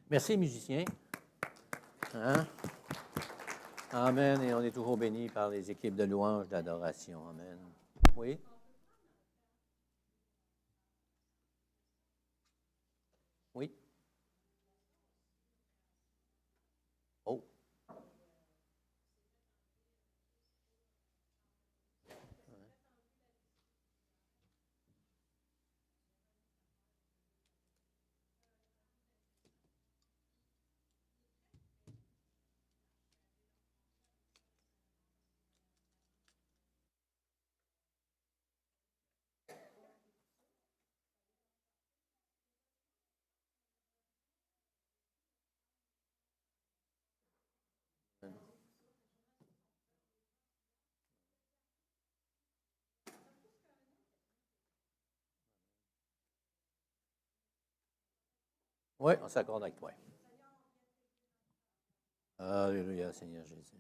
Merci, musiciens. Hein? Amen. Et on est toujours bénis par les équipes de louanges, d'adoration. Amen. Oui? Oui? Oh. Oui, on s'accorde avec toi. Alléluia, Seigneur Jésus.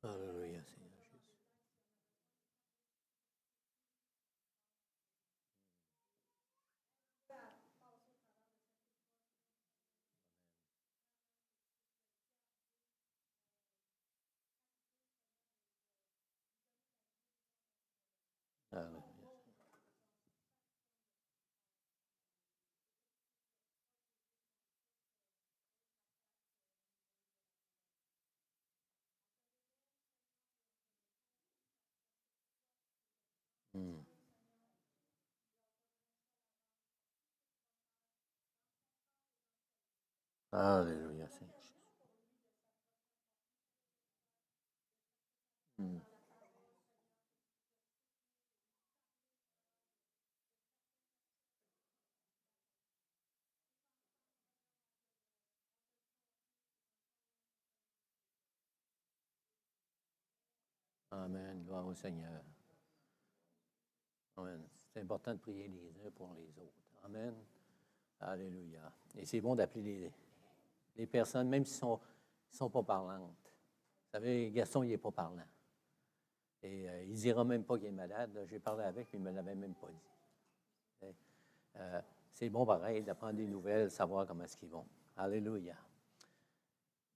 Alléluia, Seigneur Jésus. Alléluia. Hmm. Alléluia, Seigneur Jésus. Hmm. Amen. Gloire au Seigneur. Amen. C'est important de prier les uns pour les autres. Amen. Alléluia. Et c'est bon d'appeler les personnes, même s'ils ne sont pas parlantes. Vous savez, Gaston, il n'est pas parlant. Et il ne dira même pas qu'il est malade. J'ai parlé avec, mais il ne me l'avait même pas dit. C'est bon, pareil, d'apprendre des nouvelles, savoir comment est-ce qu'ils vont. Alléluia.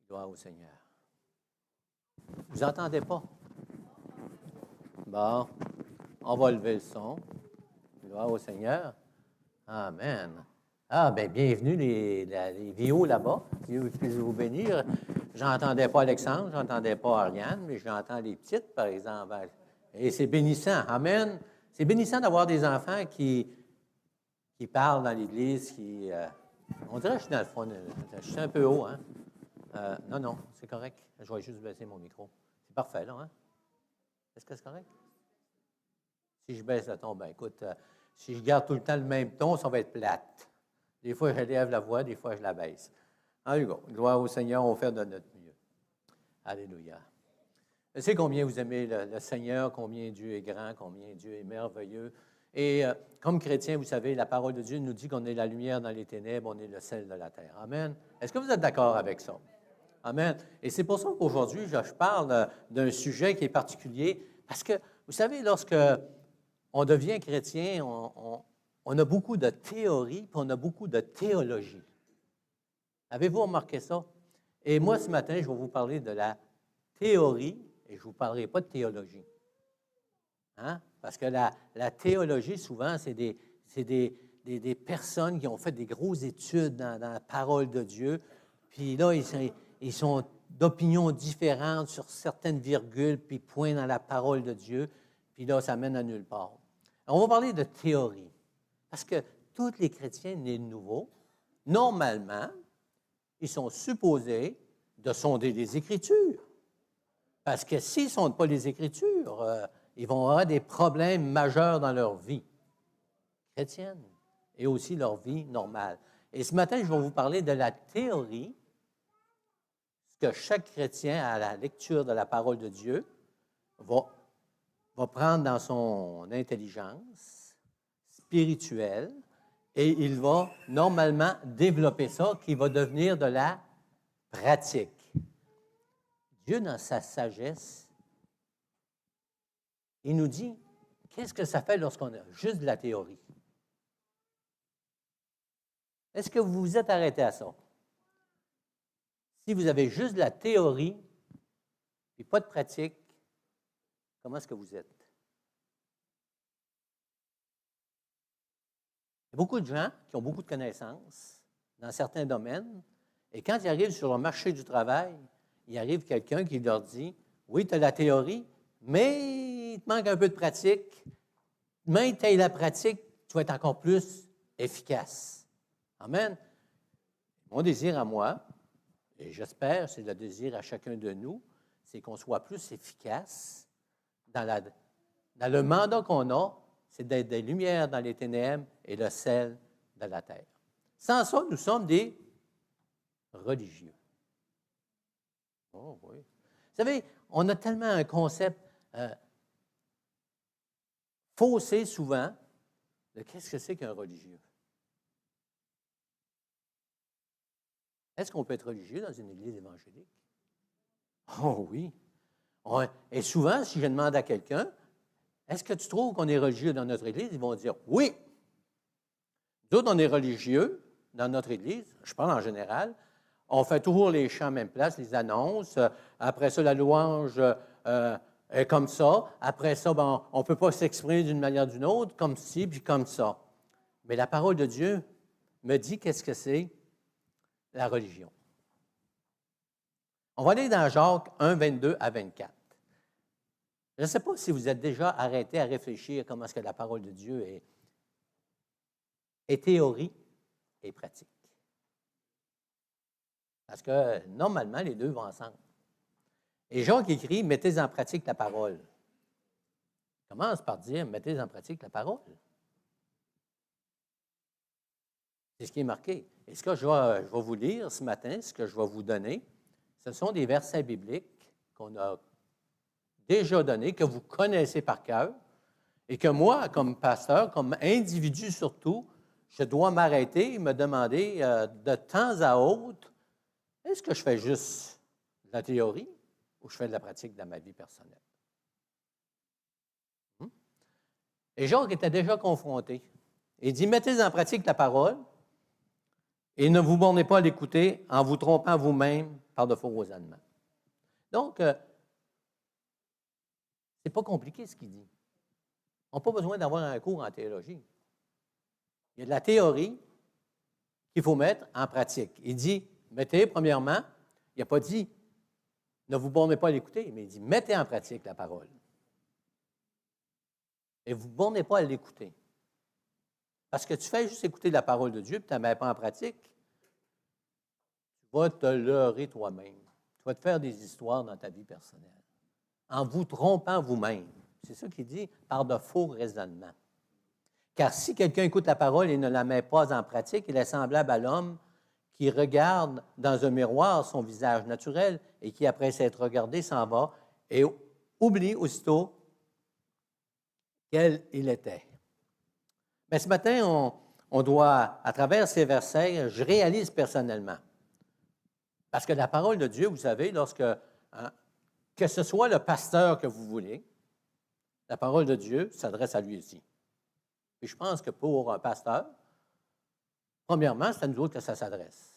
Gloire au Seigneur. Vous n'entendez pas? Bon, on va lever le son. Gloire au Seigneur. Amen. Ah, bien, bienvenue les vieux là-bas. Dieu puisse vous bénir. J'entendais pas Alexandre, j'entendais pas Ariane, mais j'entends les petites, par exemple. Et c'est bénissant. Amen. C'est bénissant d'avoir des enfants qui parlent dans l'Église, on dirait que je suis dans le fond, je suis un peu haut, hein? Non, c'est correct. Je vais juste baisser mon micro. C'est parfait, là, hein? Est-ce que c'est correct? Si je baisse le ton, ben écoute, si je garde tout le temps le même ton, ça va être plate. Des fois, je lève la voix, des fois, je la baisse. Allez, gloire au Seigneur, on va faire de notre mieux. Alléluia. Je sais combien vous aimez le Seigneur, combien Dieu est grand, combien Dieu est merveilleux. Et comme chrétiens, vous savez, la parole de Dieu nous dit qu'on est la lumière dans les ténèbres, on est le sel de la terre. Amen. Est-ce que vous êtes d'accord avec ça? Amen. Et c'est pour ça qu'aujourd'hui, je parle d'un sujet qui est particulier, parce que, vous savez, lorsque on devient chrétien, on a beaucoup de théories, puis on a beaucoup de théologie. Avez-vous remarqué ça? Et moi, ce matin, je vais vous parler de la théorie, et je ne vous parlerai pas de théologie. Hein? Parce que la théologie, souvent, c'est des personnes qui ont fait des grosses études dans la parole de Dieu, puis là, ils sont d'opinions différentes sur certaines virgules, puis points dans la parole de Dieu, puis là, ça mène à nulle part. Alors, on va parler de théorie, parce que tous les chrétiens nés de nouveau, normalement, ils sont supposés de sonder les Écritures. Parce que s'ils ne sondent pas les Écritures, ils vont avoir des problèmes majeurs dans leur vie chrétienne et aussi leur vie normale. Et ce matin, je vais vous parler de la théorie que chaque chrétien, à la lecture de la parole de Dieu, va prendre dans son intelligence spirituelle Et il va normalement développer ça, qui va devenir de la pratique. Dieu, dans sa sagesse, il nous dit, qu'est-ce que ça fait lorsqu'on a juste de la théorie? Est-ce que vous vous êtes arrêté à ça? Si vous avez juste de la théorie et pas de pratique, comment est-ce que vous êtes? Il y a beaucoup de gens qui ont beaucoup de connaissances dans certains domaines, et quand ils arrivent sur le marché du travail, il arrive quelqu'un qui leur dit, oui, tu as la théorie, mais il te manque un peu de pratique. Mais tu as la pratique, tu vas être encore plus efficace. Amen. Mon désir à moi, et j'espère, c'est le désir à chacun de nous, c'est qu'on soit plus efficace dans le mandat qu'on a, c'est d'être des lumières dans les ténèbres et le sel de la terre. Sans ça, nous sommes des religieux. Oh oui. Vous savez, on a tellement un concept faussé souvent de qu'est-ce que c'est qu'un religieux. Est-ce qu'on peut être religieux dans une église évangélique? Oh oui. Et souvent, si je demande à quelqu'un, est-ce que tu trouves qu'on est religieux dans notre église? Ils vont dire oui. D'autres, on est religieux dans notre église, je parle en général. On fait toujours les chants à même place, les annonces. Après ça, la louange est comme ça. Après ça, on ne peut pas s'exprimer d'une manière ou d'une autre, comme ci, puis comme ça. Mais la parole de Dieu me dit qu'est-ce que c'est la religion. On va aller dans Jacques 1, 22 à 24. Je ne sais pas si vous êtes déjà arrêté à réfléchir à comment est-ce que la parole de Dieu est théorie et pratique. Parce que normalement, les deux vont ensemble. Et Jacques écrit « Mettez en pratique la parole ». Il commence par dire « Mettez en pratique la parole ». C'est ce qui est marqué. Et ce que je vais vous lire ce matin, ce que je vais vous donner, ce sont des versets bibliques qu'on a déjà donnés, que vous connaissez par cœur, et que moi, comme pasteur, comme individu surtout, je dois m'arrêter et me demander de temps à autre, est-ce que je fais juste de la théorie ou je fais de la pratique dans ma vie personnelle? Et Jacques était déjà confronté. Il dit, mettez en pratique la parole et ne vous bornez pas à l'écouter en vous trompant vous-même par de faux raisonnements. Donc, ce n'est pas compliqué ce qu'il dit. On n'a pas besoin d'avoir un cours en théologie. Il y a de la théorie qu'il faut mettre en pratique. Il dit, mettez, premièrement, il n'a pas dit, ne vous bornez pas à l'écouter, mais il dit, mettez en pratique la parole. Et vous ne vous bornez pas à l'écouter. Parce que tu fais juste écouter la parole de Dieu et tu ne la mets pas en pratique, tu vas te leurrer toi-même. Tu vas te faire des histoires dans ta vie personnelle. En vous trompant vous-même. C'est ça qu'il dit, par de faux raisonnements. Car si quelqu'un écoute la parole et ne la met pas en pratique, il est semblable à l'homme qui regarde dans un miroir son visage naturel et qui, après s'être regardé, s'en va et oublie aussitôt quel il était. Mais ce matin, on doit, à travers ces versets, je réalise personnellement. Parce que la parole de Dieu, vous savez, que ce soit le pasteur que vous voulez, la parole de Dieu s'adresse à lui aussi. Et je pense que pour un pasteur, premièrement, c'est à nous autres que ça s'adresse.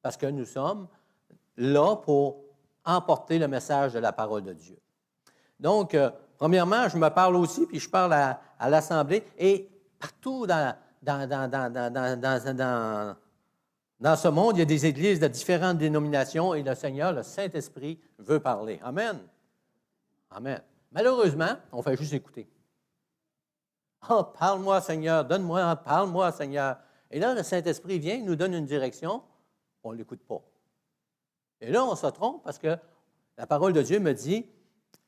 Parce que nous sommes là pour emporter le message de la parole de Dieu. Donc, premièrement, je me parle aussi, puis je parle à l'Assemblée, et partout dans ce monde, il y a des églises de différentes dénominations, et le Seigneur, le Saint-Esprit, veut parler. Amen. Amen. Malheureusement, on fait juste écouter. Oh, parle-moi, Seigneur, donne-moi, parle-moi, Seigneur. Et là, le Saint-Esprit vient, il nous donne une direction, on ne l'écoute pas. Et là, on se trompe parce que la parole de Dieu me dit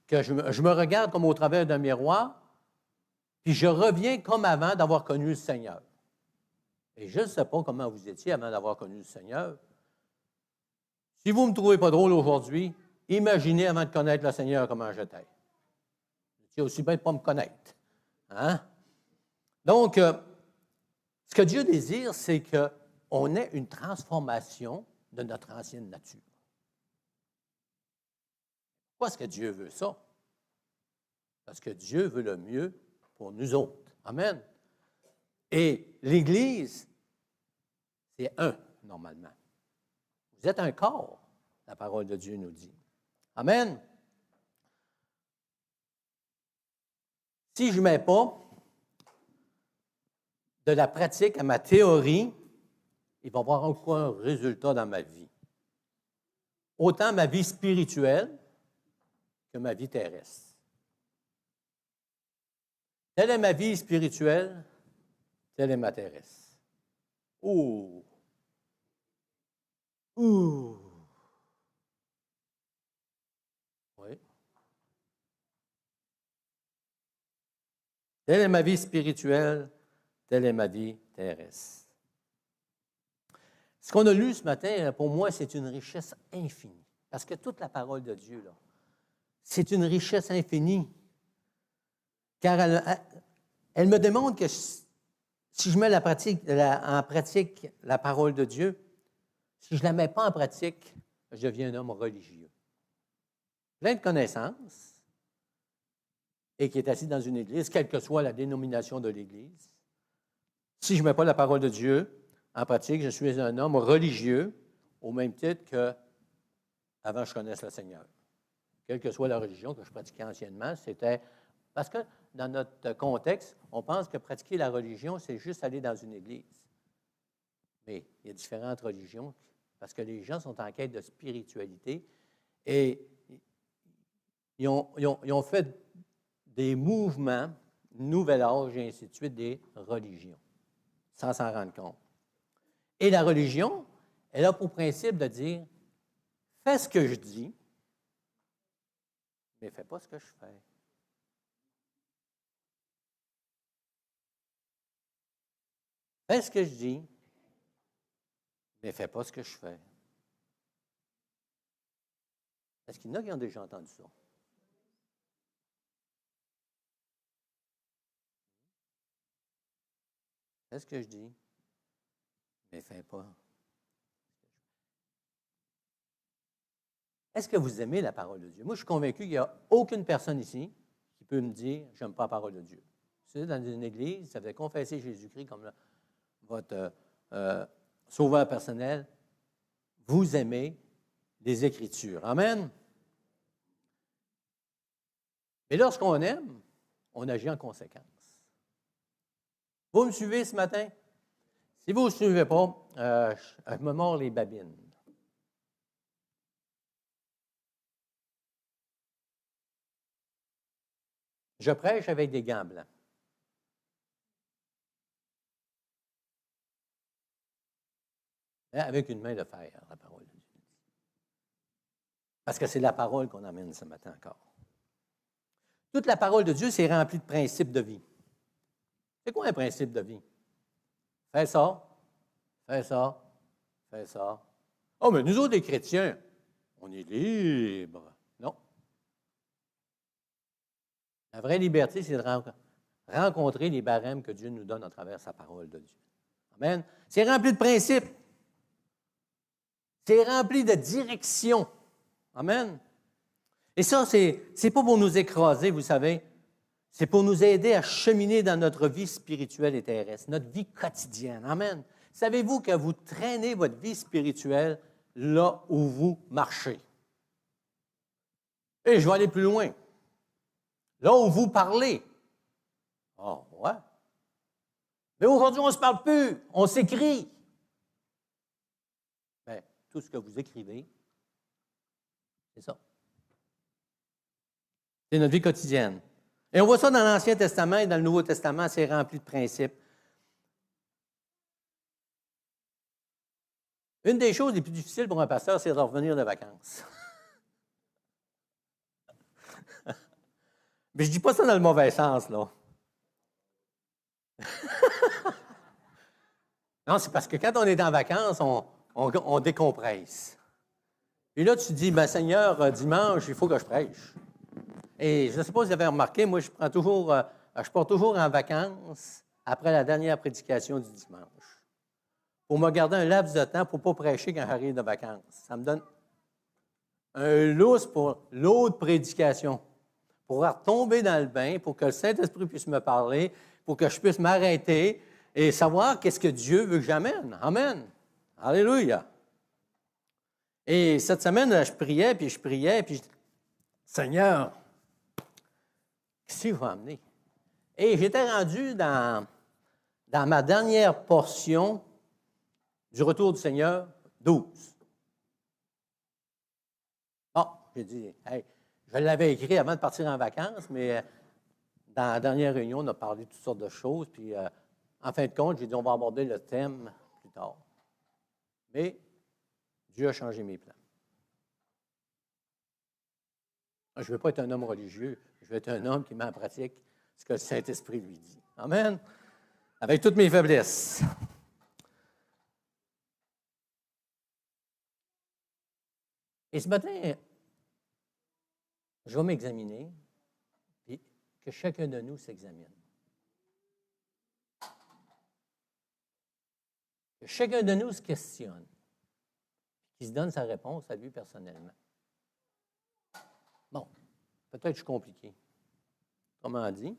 que je me regarde comme au travers d'un miroir, puis je reviens comme avant d'avoir connu le Seigneur. Et je ne sais pas comment vous étiez avant d'avoir connu le Seigneur. Si vous ne me trouvez pas drôle aujourd'hui, imaginez avant de connaître le Seigneur comment j'étais. C'est aussi bien de ne pas me connaître. Hein? Donc, Ce que Dieu désire, c'est qu'on ait une transformation de notre ancienne nature. Pourquoi est-ce que Dieu veut ça? Parce que Dieu veut le mieux pour nous autres. Amen. Et l'Église, c'est un, normalement. Vous êtes un corps, la parole de Dieu nous dit. Amen. Si je ne mets pas de la pratique à ma théorie, il va y avoir aucun résultat dans ma vie. Autant ma vie spirituelle que ma vie terrestre. Telle est ma vie spirituelle, telle est ma terrestre. Ouh! Ouh! Oui. Telle est ma vie spirituelle, telle est ma vie terrestre. Ce qu'on a lu ce matin, pour moi, c'est une richesse infinie. Parce que toute la parole de Dieu, là, c'est une richesse infinie. Car elle me démontre que si je mets en pratique la parole de Dieu, si je ne la mets pas en pratique, je deviens un homme religieux. Plein de connaissances, et qui est assis dans une église, quelle que soit la dénomination de l'église. Si je ne mets pas la parole de Dieu en pratique, je suis un homme religieux, au même titre qu'avant que je connaisse le Seigneur. Quelle que soit la religion que je pratiquais anciennement, c'était... Parce que dans notre contexte, on pense que pratiquer la religion, c'est juste aller dans une église. Mais il y a différentes religions, parce que les gens sont en quête de spiritualité et ils ont fait des mouvements, nouvel âge et ainsi de suite, des religions, sans s'en rendre compte. Et la religion, elle a pour principe de dire, fais ce que je dis, mais fais pas ce que je fais. Fais ce que je dis, mais fais pas ce que je fais. Est-ce qu'il y en a qui ont déjà entendu ça? Fais ce que je dis, mais fais pas. Est-ce que vous aimez la parole de Dieu? Moi, je suis convaincu qu'il n'y a aucune personne ici qui peut me dire « j'aime pas la parole de Dieu ». Si vous êtes dans une église, ça veut confesser Jésus-Christ comme votre sauveur personnel, vous aimez les Écritures. Amen. Mais lorsqu'on aime, on agit en conséquence. Vous me suivez ce matin? Si vous ne me suivez pas, je me mords les babines. Je prêche avec des gants blancs. Avec une main de fer, la parole de Dieu. Parce que c'est la parole qu'on amène ce matin encore. Toute la parole de Dieu, c'est rempli de principes de vie. C'est quoi un principe de vie? Fais ça, fais ça, fais ça. Oh, mais nous autres, les chrétiens, on est libres. Non. La vraie liberté, c'est de rencontrer les barèmes que Dieu nous donne à travers sa parole de Dieu. Amen. C'est rempli de principes. C'est rempli de direction. Amen. Et ça, c'est pas pour nous écraser, vous savez. C'est pour nous aider à cheminer dans notre vie spirituelle et terrestre, notre vie quotidienne. Amen. Savez-vous que vous traînez votre vie spirituelle là où vous marchez? Et je vais aller plus loin. Là où vous parlez. Oh, ouais. Mais aujourd'hui, on ne se parle plus. On s'écrit. Bien, tout ce que vous écrivez, c'est ça. C'est notre vie quotidienne. Et on voit ça dans l'Ancien Testament et dans le Nouveau Testament, c'est rempli de principes. Une des choses les plus difficiles pour un pasteur, c'est de revenir de vacances. Mais je ne dis pas ça dans le mauvais sens, là. Non, c'est parce que quand on est en vacances, on décompresse. Et là, tu dis, ben Seigneur, dimanche, il faut que je prêche. Et je ne sais pas si vous avez remarqué, moi, je pars toujours en vacances après la dernière prédication du dimanche, pour me garder un laps de temps pour ne pas prêcher quand j'arrive de vacances. Ça me donne un lousse pour l'autre prédication, pour retomber dans le bain, pour que le Saint-Esprit puisse me parler, pour que je puisse m'arrêter et savoir qu'est-ce que Dieu veut que j'amène. Amen. Alléluia. Et cette semaine, je priais, puis je dis, Seigneur, qu'est-ce que tu vas amener? Et j'étais rendu dans ma dernière portion du retour du Seigneur, 12. Bon, j'ai dit, hey, je l'avais écrit avant de partir en vacances, mais dans la dernière réunion, on a parlé de toutes sortes de choses, puis en fin de compte, j'ai dit, on va aborder le thème plus tard. Mais Dieu a changé mes plans. Je ne veux pas être un homme religieux, je veux être un homme qui met en pratique ce que le Saint-Esprit lui dit. Amen. Avec toutes mes faiblesses. Et ce matin, je vais m'examiner, puis que chacun de nous s'examine. Que chacun de nous se questionne, qu'il se donne sa réponse à lui personnellement. Bon, peut-être que je suis compliqué. Autrement dit,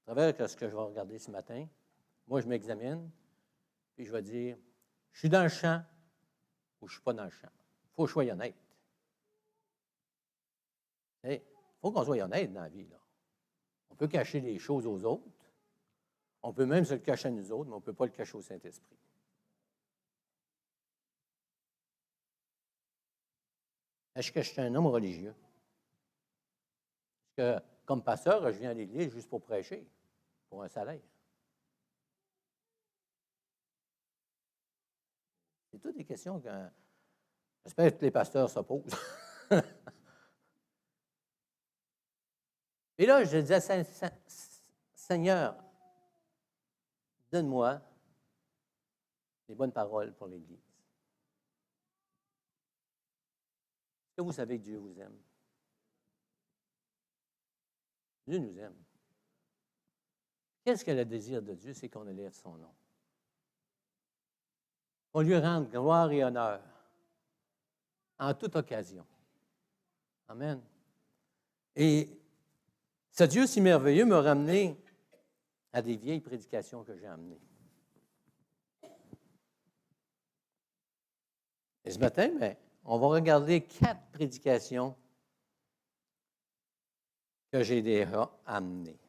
à travers ce que je vais regarder ce matin, moi, je m'examine, puis je vais dire, je suis dans le champ ou je ne suis pas dans le champ. Il faut que je sois honnête. Il faut qu'on soit honnête dans la vie, là. On peut cacher les choses aux autres. On peut même se le cacher à nous autres, mais on ne peut pas le cacher au Saint-Esprit. Est-ce que je suis un homme religieux? Est-ce que, comme pasteur, je viens à l'Église juste pour prêcher, pour un salaire? C'est toutes des questions que j'espère que les pasteurs se posent. Et là, je disais, Seigneur, donne-moi des bonnes paroles pour l'Église. Est-ce que vous savez que Dieu vous aime? Dieu nous aime. Qu'est-ce que le désir de Dieu? C'est qu'on élève son nom. On lui rende gloire et honneur en toute occasion. Amen. Et ce Dieu si merveilleux m'a ramené à des vieilles prédications que j'ai amenées. Et ce matin, on va regarder 4 prédications que j'ai déjà amenées.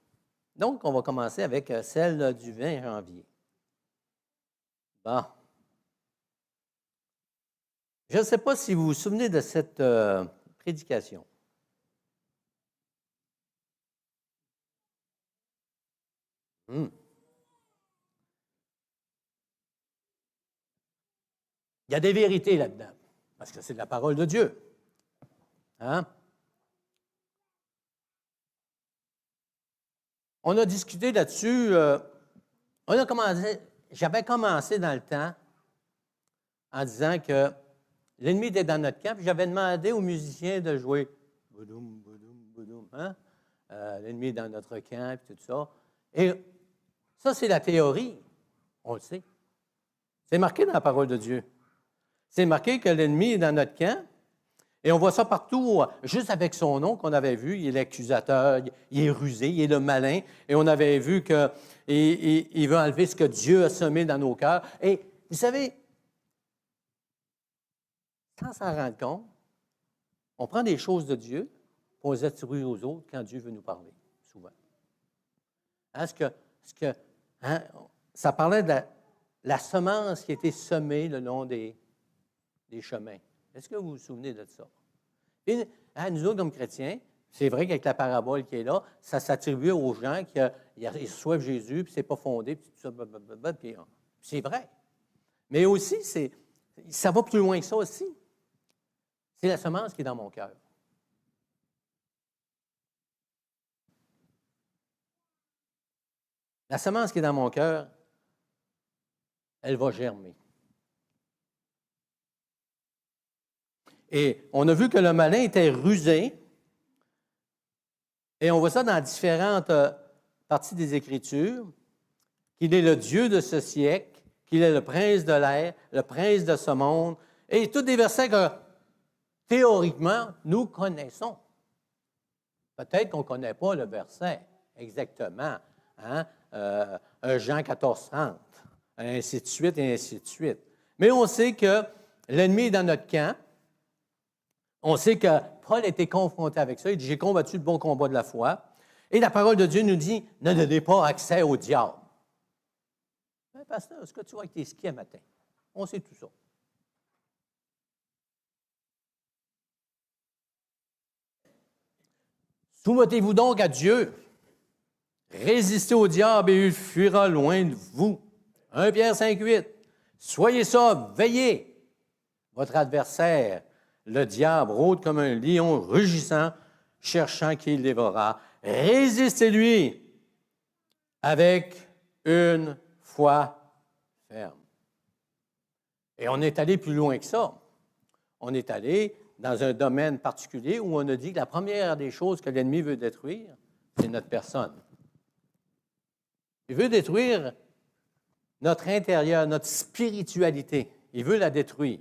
Donc, on va commencer avec celle du 20 janvier. Bon. Je ne sais pas si vous vous souvenez de cette prédication. Il y a des vérités là-dedans, parce que c'est de la parole de Dieu. Hein? On a discuté là-dessus. J'avais commencé dans le temps en disant que l'ennemi était dans notre camp, puis j'avais demandé aux musiciens de jouer boudoum, boudoum, boudoum, hein? L'ennemi est dans notre camp, puis tout ça. Et ça, c'est la théorie. On le sait. C'est marqué dans la parole de Dieu. C'est marqué que l'ennemi est dans notre camp. Et on voit ça partout, juste avec son nom qu'on avait vu. Il est l'accusateur, il est rusé, il est le malin. Et on avait vu qu'il veut enlever ce que Dieu a semé dans nos cœurs. Et vous savez, sans s'en rendre compte, on prend des choses de Dieu pour les attribuer aux autres quand Dieu veut nous parler, souvent. Ça parlait de la semence qui a été semée le long des chemins. Est-ce que vous vous souvenez de ça? Et, nous autres, comme chrétiens, c'est vrai qu'avec la parabole qui est là, ça s'attribue aux gens qui reçoivent Jésus, puis c'est pas fondé, puis tout ça, puis c'est vrai. Mais aussi, ça va plus loin que ça aussi. C'est la semence qui est dans mon cœur. La semence qui est dans mon cœur, elle va germer. Et on a vu que le malin était rusé. Et on voit ça dans différentes parties des Écritures, qu'il est le Dieu de ce siècle, qu'il est le prince de l'air, le prince de ce monde, et tous des versets que, théoriquement, nous connaissons. Peut-être qu'on ne connaît pas le verset exactement, hein? 1 Jean 14, 30, ainsi de suite, et ainsi de suite. Mais on sait que l'ennemi est dans notre camp. On sait que Paul a été confronté avec ça. Il dit, j'ai combattu le bon combat de la foi. Et la parole de Dieu nous dit, ne donnez pas accès au diable. Mais pasteur, est-ce que tu vois avec tes skis à matin? On sait tout ça. Soumettez-vous donc à Dieu. Résistez au diable et il fuira loin de vous. 1 Pierre 5, 8. Soyez sobres, veillez. Votre adversaire, le diable, rôde comme un lion rugissant, cherchant qui il dévorera. Résistez-lui avec une foi ferme. Et on est allé plus loin que ça. On est allé dans un domaine particulier où on a dit que la première des choses que l'ennemi veut détruire, c'est notre personne. Il veut détruire notre intérieur, notre spiritualité. Il veut la détruire.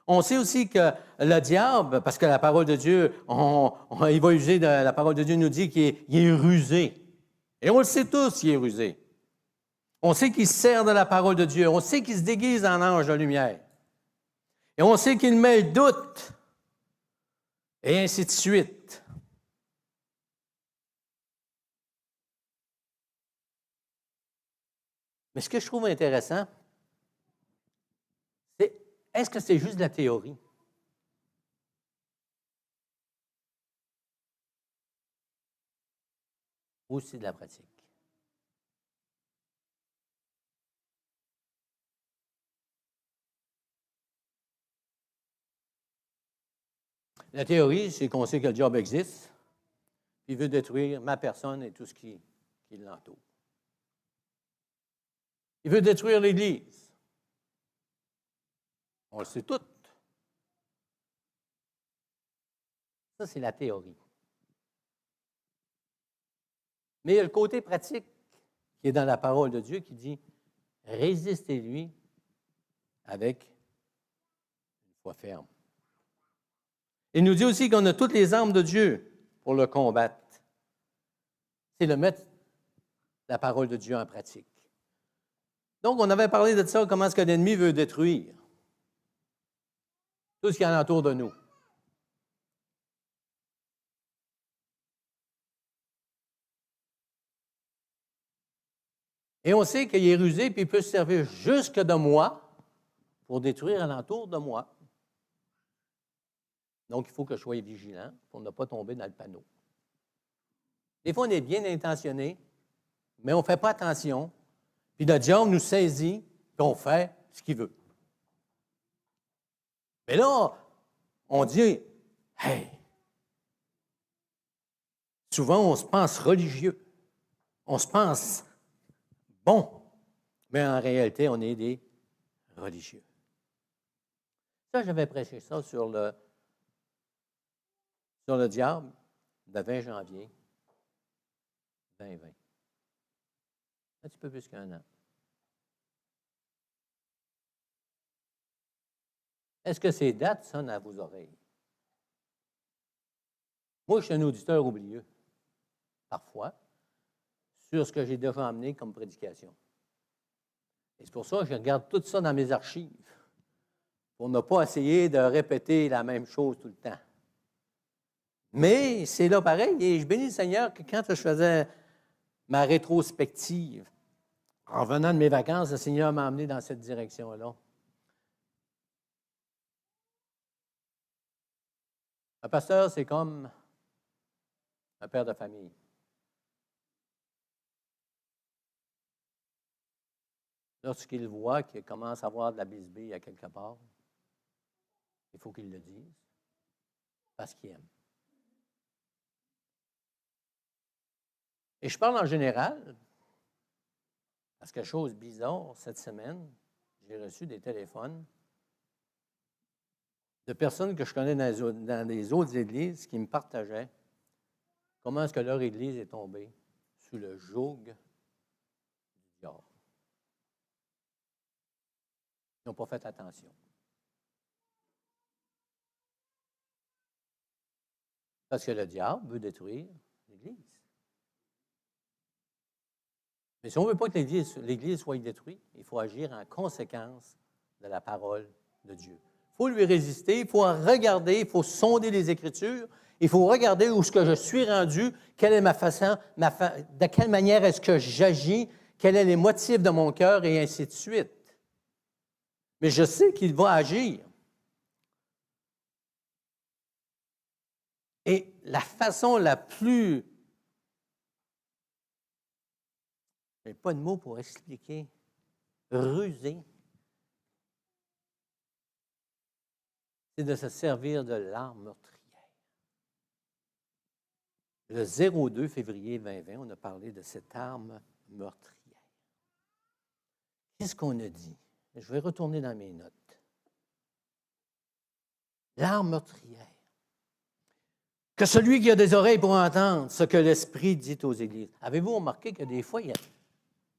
On sait aussi que le diable, parce que la parole de Dieu, il va user la parole de Dieu nous dit qu'il est rusé. Et on le sait tous, il est rusé. On sait qu'il sert de la parole de Dieu. On sait qu'il se déguise en ange de lumière. Et on sait qu'il met le doute. Et ainsi de suite. Mais ce que je trouve intéressant, c'est, est-ce que c'est juste de la théorie? Ou c'est de la pratique? La théorie, c'est qu'on sait que le diable existe, puis il veut détruire ma personne et tout ce qui l'entoure. Il veut détruire l'Église. On le sait tout. Ça, c'est la théorie. Mais il y a le côté pratique qui est dans la parole de Dieu qui dit « Résistez-lui avec une foi ferme ». Il nous dit aussi qu'on a toutes les armes de Dieu pour le combattre. C'est de mettre la parole de Dieu en pratique. Donc, on avait parlé de ça, comment est-ce que l'ennemi veut détruire tout ce qui est alentour de nous. Et on sait qu'il est rusé, puis il peut se servir jusque de moi pour détruire alentour de moi. Donc, il faut que je sois vigilant pour ne pas tomber dans le panneau. Des fois, on est bien intentionné, mais on ne fait pas attention, puis le diable nous saisit, puis on fait ce qu'il veut. Mais là, on dit, hey, souvent on se pense religieux, on se pense bon, mais en réalité, on est des religieux. Ça, j'avais prêché ça sur le diable, le 20 janvier 2020. Un petit peu plus qu'un an. Est-ce que ces dates sonnent à vos oreilles? Moi, je suis un auditeur oublieux, parfois, sur ce que j'ai déjà amené comme prédication. Et c'est pour ça que je regarde tout ça dans mes archives, pour ne pas essayer de répéter la même chose tout le temps. Mais c'est là pareil, et je bénis le Seigneur que quand je faisais ma rétrospective, en revenant de mes vacances, le Seigneur m'a amené dans cette direction-là. Un pasteur, c'est comme un père de famille. Lorsqu'il voit qu'il commence à avoir de la bisbille à quelque part, il faut qu'il le dise, parce qu'il aime. Et je parle en général, parce que chose bizarre, cette semaine, j'ai reçu des téléphones de personnes que je connais dans les autres églises qui me partageaient comment est-ce que leur église est tombée sous le joug du diable. Ils n'ont pas fait attention. Parce que le diable veut détruire l'Église. Mais si on ne veut pas que l'Église soit détruite, il faut agir en conséquence de la parole de Dieu. Il faut lui résister, il faut regarder, il faut sonder les Écritures, il faut regarder où est-ce que je suis rendu, quelle est ma façon, de quelle manière est-ce que j'agis, quels sont les motifs de mon cœur, et ainsi de suite. Mais je sais qu'il va agir. Et la façon la plus... Je n'ai pas de mots pour expliquer. Rusée. C'est de se servir de l'arme meurtrière. Le 02 février 2020, on a parlé de cette arme meurtrière. Qu'est-ce qu'on a dit? Je vais retourner dans mes notes. L'arme meurtrière. Que celui qui a des oreilles pour entendre ce que l'Esprit dit aux églises. Avez-vous remarqué que des fois,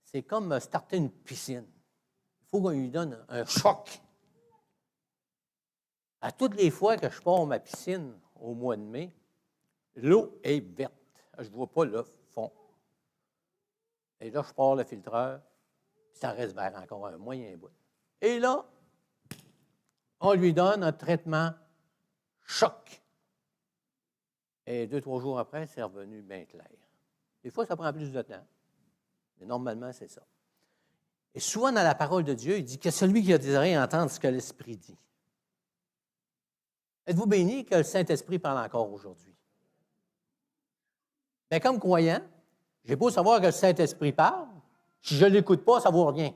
c'est comme starter une piscine. Il faut qu'on lui donne un choc. À toutes les fois que je pars ma piscine au mois de mai, l'eau est verte. Je ne vois pas le fond. Et là, je pars le filtreur, puis ça reste vert encore un moyen bout. Et là, on lui donne un traitement choc. Et 2-3 jours après, c'est revenu bien clair. Des fois, ça prend plus de temps. Mais normalement, c'est ça. Et souvent, dans la parole de Dieu, il dit que celui qui a des oreilles entende ce que l'Esprit dit. Êtes-vous bénis que le Saint-Esprit parle encore aujourd'hui? Mais comme croyant, j'ai beau savoir que le Saint-Esprit parle, si je ne l'écoute pas, ça ne vaut rien.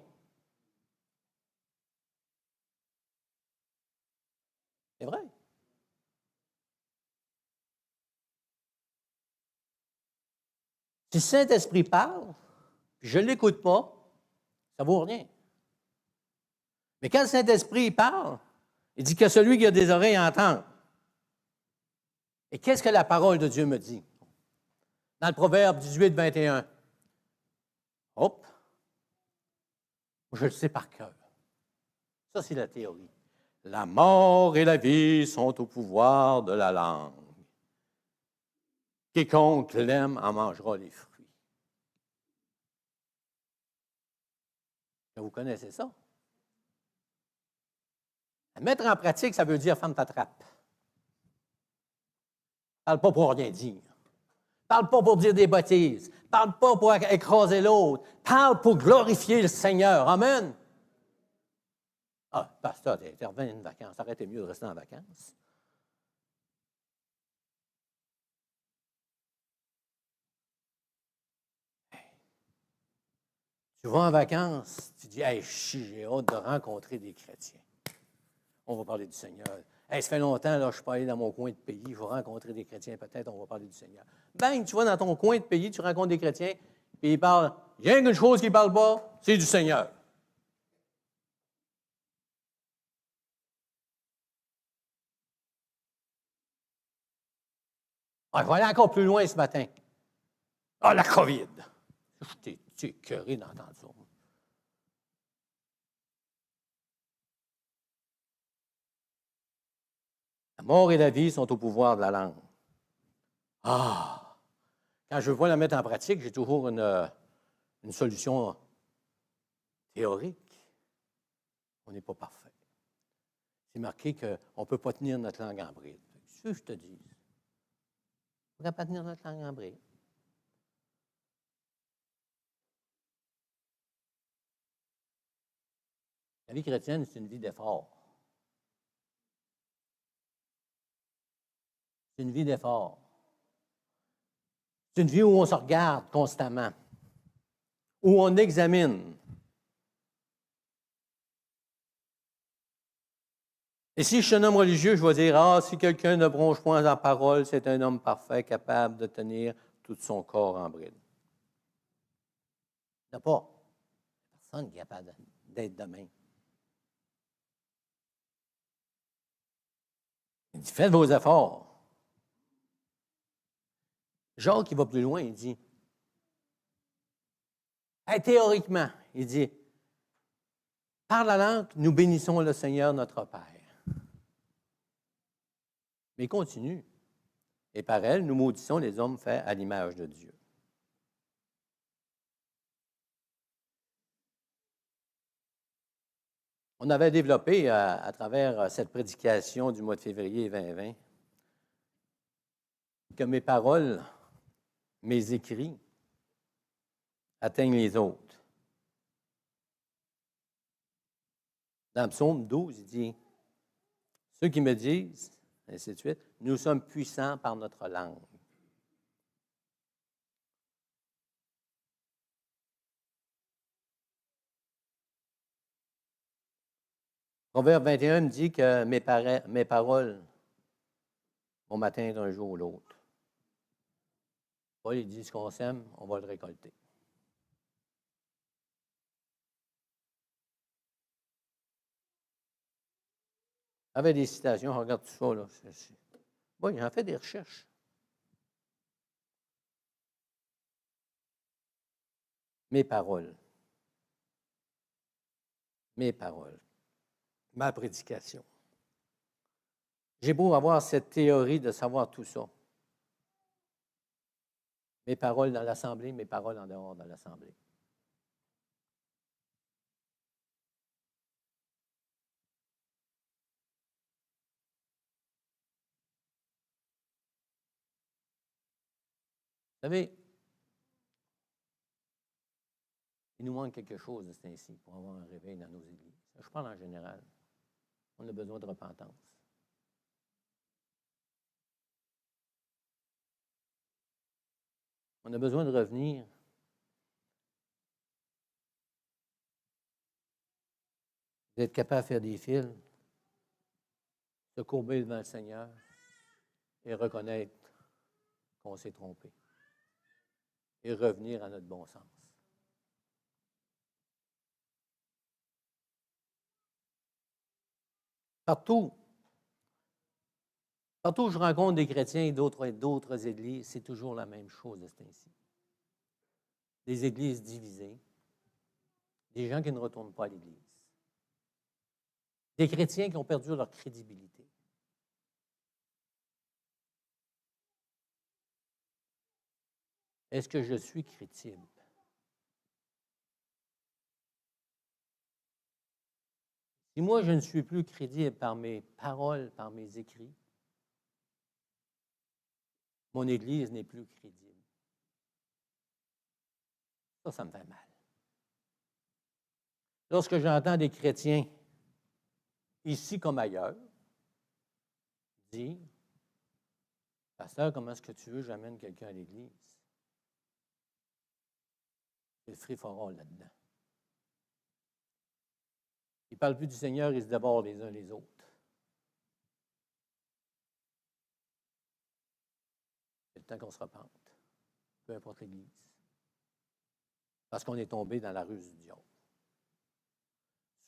C'est vrai. Si le Saint-Esprit parle, puis je ne l'écoute pas, ça ne vaut rien. Mais quand le Saint-Esprit parle, il dit que celui qui a des oreilles entende. Et qu'est-ce que la parole de Dieu me dit? Dans le Proverbe 18, 21. Hop! Je le sais par cœur. Ça, c'est la théorie. La mort et la vie sont au pouvoir de la langue. Quiconque l'aime en mangera les fruits. Vous connaissez ça? À mettre en pratique, ça veut dire ferme ta trappe. Parle pas pour rien dire. Parle pas pour dire des bêtises. Parle pas pour écraser l'autre. Parle pour glorifier le Seigneur. Amen. Ah, pasteur, t'es revenu de vacances. Ça aurait été mieux de rester en vacances. Tu vas en vacances, tu dis, hey, j'ai hâte de rencontrer des chrétiens. On va parler du Seigneur. Hey, ça fait longtemps, là, je ne suis pas allé dans mon coin de pays, je vais rencontrer des chrétiens, peut-être, on va parler du Seigneur. Bang, tu vas dans ton coin de pays, tu rencontres des chrétiens, puis ils parlent, il y a une chose qu'ils ne parlent pas, c'est du Seigneur. Ah, je vais aller encore plus loin ce matin. Ah, la COVID. Tu es écœuré d'entendre ça. La mort et la vie sont au pouvoir de la langue. Ah! Quand je veux la mettre en pratique, j'ai toujours une solution théorique. On n'est pas parfait. C'est marqué qu'on ne peut pas tenir notre langue en bride. C'est ce que je te dis. On ne peut pas tenir notre langue en bride. La vie chrétienne, c'est une vie d'effort. C'est une vie d'effort. C'est une vie où on se regarde constamment, où on examine. Et si je suis un homme religieux, je vais dire, ah, si quelqu'un ne bronche point en parole, c'est un homme parfait, capable de tenir tout son corps en bride. Il n'y a pas personne qui est capable d'être de même. Il dit, faites vos efforts. Jacques, qui va plus loin, il dit, Hey, théoriquement, il dit, par la langue, nous bénissons le Seigneur notre Père. Mais il continue. Et par elle, nous maudissons les hommes faits à l'image de Dieu. On avait développé à travers cette prédication du mois de février 2020 que mes paroles, mes écrits atteignent les autres. Dans Psaume 12, il dit, ceux qui me disent, ainsi de suite, nous sommes puissants par notre langue. Proverbe 21 me dit que mes paroles vont m'atteindre un jour ou l'autre. Paul, il dit, ce qu'on sème, on va le récolter. Avec des citations, regarde tout ça, là. Bon, j'en fais des recherches. Mes paroles. Mes paroles. Ma prédication. J'ai beau avoir cette théorie de savoir tout ça. Mes paroles dans l'Assemblée, mes paroles en dehors de l'Assemblée. Vous savez, il nous manque quelque chose de ce ainsi pour avoir un réveil dans nos églises. Je parle en général. On a besoin de repentance. On a besoin de revenir d'être capable de faire des fils, se courber devant le Seigneur et reconnaître qu'on s'est trompé et revenir à notre bon sens. Partout où je rencontre des chrétiens et d'autres églises, c'est toujours la même chose de ce temps-ci. Des églises divisées, des gens qui ne retournent pas à l'Église, des chrétiens qui ont perdu leur crédibilité. Est-ce que je suis crédible? Si moi, je ne suis plus crédible par mes paroles, par mes écrits, mon Église n'est plus crédible. Ça me fait mal. Lorsque j'entends des chrétiens, ici comme ailleurs, dire, pasteur, comment est-ce que tu veux que j'amène quelqu'un à l'Église? C'est le free-for-all là-dedans. Ils ne parlent plus du Seigneur, ils se débordent les uns les autres. C'est le temps qu'on se repente, peu importe l'Église. Parce qu'on est tombé dans la ruse du diable.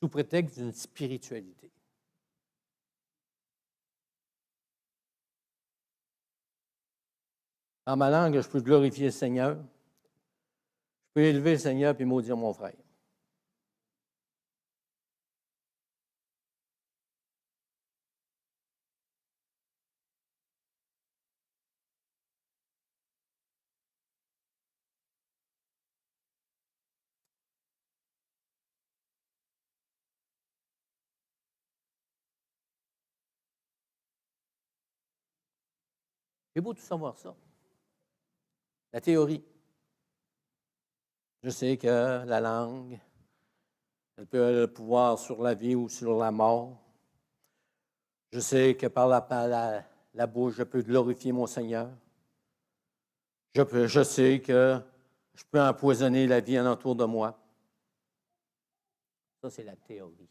Sous prétexte d'une spiritualité. En ma langue, je peux glorifier le Seigneur. Je peux élever le Seigneur et maudire mon frère. C'est beau de savoir ça. La théorie. Je sais que la langue, elle peut avoir le pouvoir sur la vie ou sur la mort. Je sais que par la bouche, je peux glorifier mon Seigneur. Je sais que je peux empoisonner la vie alentour de moi. Ça, c'est la théorie.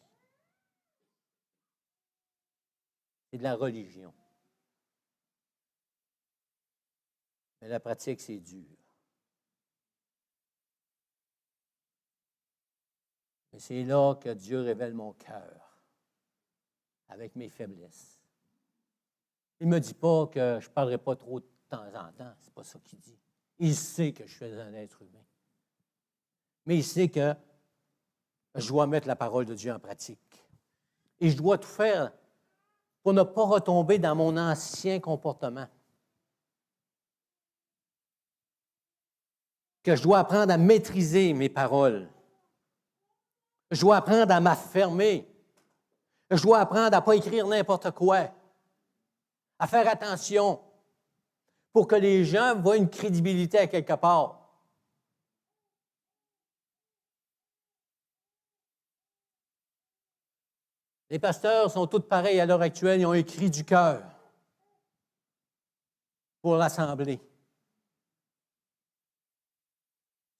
C'est de la religion. Mais la pratique, c'est dur. Et c'est là que Dieu révèle mon cœur avec mes faiblesses. Il ne me dit pas que je ne parlerai pas trop de temps en temps. Ce n'est pas ça qu'il dit. Il sait que je suis un être humain. mais il sait que je dois mettre la parole de Dieu en pratique. Et je dois tout faire pour ne pas retomber dans mon ancien comportement. Que je dois apprendre à maîtriser mes paroles. Je dois apprendre à m'affirmer. Je dois apprendre à ne pas écrire n'importe quoi. À faire attention pour que les gens voient une crédibilité à quelque part. Les pasteurs sont tous pareils à l'heure actuelle, ils ont écrit du cœur pour l'Assemblée.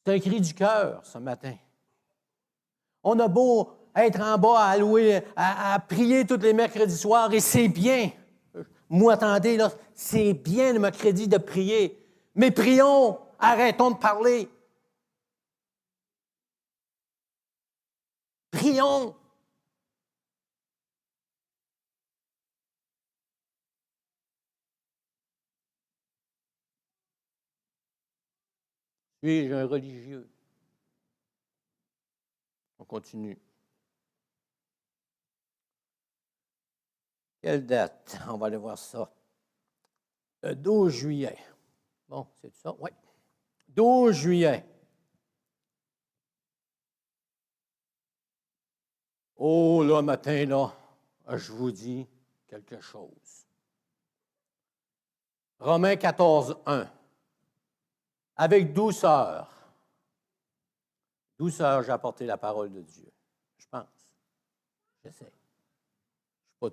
C'est un cri du cœur ce matin. On a beau être en bas à louer, à prier tous les mercredis soirs, et c'est bien. Moi, attendez, là, c'est bien le mercredi de prier. Mais prions, arrêtons de parler. Prions. Suis-je un religieux? On continue. Quelle date? On va aller voir ça. Le 12 juillet. Bon, c'est ça? Oui. 12 juillet. Oh, là, matin, là, je vous dis quelque chose. Romains 14, 1. Avec douceur. Douceur, j'ai apporté la parole de Dieu. Je pense. J'essaie. Je ne suis pas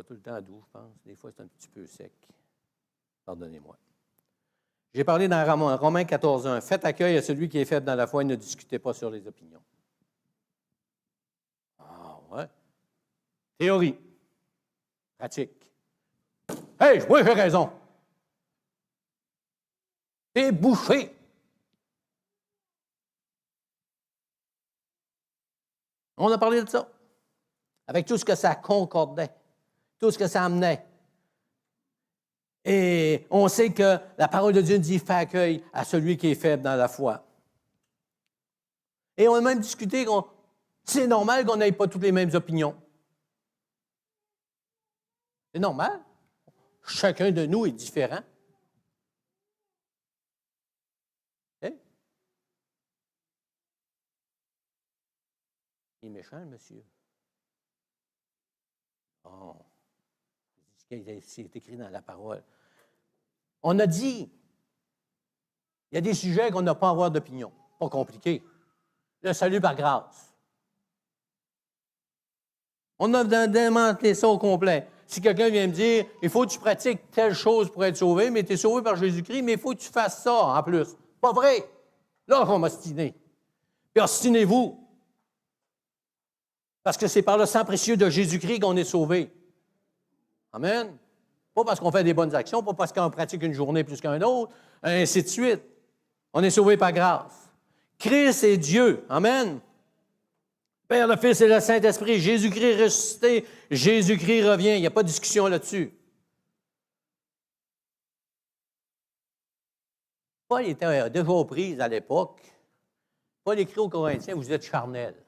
tout le temps doux, je pense. Des fois, c'est un petit peu sec. Pardonnez-moi. J'ai parlé dans Romains 14, 1. Faites accueil à celui qui est faible dans la foi et ne discutez pas sur les opinions. Ah, ouais. Théorie. Pratique. Hey, moi, j'ai raison. T'es bouché. On a parlé de ça. Avec tout ce que ça concordait, tout ce que ça amenait. Et on sait que la parole de Dieu dit « Fais accueil à celui qui est faible dans la foi ». Et on a même discuté que c'est normal qu'on n'ait pas toutes les mêmes opinions. C'est normal. Chacun de nous est différent. Hein? Il est méchant, le monsieur. Oh. C'est écrit dans la parole. On a dit, il y a des sujets qu'on n'a pas à avoir d'opinion. Pas compliqué. Le salut par grâce. On a démantelé ça au complet. Si quelqu'un vient me dire, il faut que tu pratiques telle chose pour être sauvé, mais tu es sauvé par Jésus-Christ, mais il faut que tu fasses ça en plus. Pas vrai. Là, on va m'ostiner. Puis ostinez-vous. Parce que c'est par le sang précieux de Jésus-Christ qu'on est sauvé. Amen. Pas parce qu'on fait des bonnes actions, pas parce qu'on pratique une journée plus qu'un autre, ainsi de suite. On est sauvé par grâce. Christ est Dieu. Amen. Père, le Fils et le Saint-Esprit, Jésus-Christ ressuscité, Jésus-Christ revient. Il n'y a pas de discussion là-dessus. Paul était déjà aux prises à l'époque. Paul écrit aux Corinthiens, vous êtes charnels.